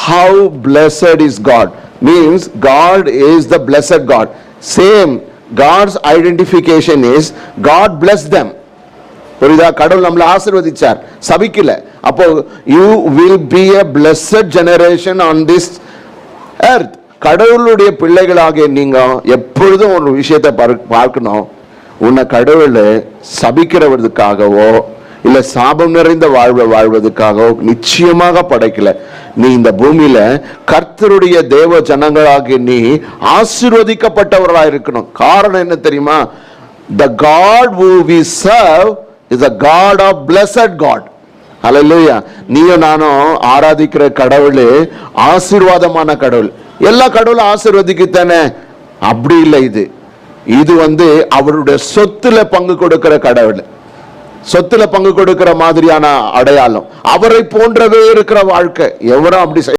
how blessed is God means God is the blessed God. Same, God's identification is God bless them. புரியுதா? கடவுள் நம்மளை ஆசீர்வதிச்சார், சபிக்கல. அப்போ you will be a blessed generation on this earth. கடவுளுடைய பிள்ளைகளாகிய நீங்க எப்பொழுதும் ஒரு விஷயத்தை பார்க்கணும். உன்னை கடவுள் சபிக்கிறவர்களுக்காகவோ இல்ல சாபம் நிறைந்த வாழ்வதற்காகவோ நிச்சயமாக படைக்கல. நீ இந்த பூமியில கர்த்தருடைய தேவ ஜனங்களாகிய நீ ஆசீர்வதிக்கப்பட்டவர்களா இருக்கணும். காரணம் என்ன தெரியுமா? The God who we serve is a God of blessed God. ஹல்லேலூயா. நீயும் நானும் ஆராதிக்கிற கடவுள் ஆசீர்வாதமான கடவுள். எல்லா கடவுளும் ஆசீர்வதிக்கத்தானே? அப்படி இல்லை. இது அவருடைய சொத்துல பங்கு கொடுக்கிற கடவுள். சொத்துல பங்கு கொடுக்கிற மாதிரியான அடையாளம். அவரை போன்றவே இருக்கிற வாழ்க்கை. எவரும் அப்படி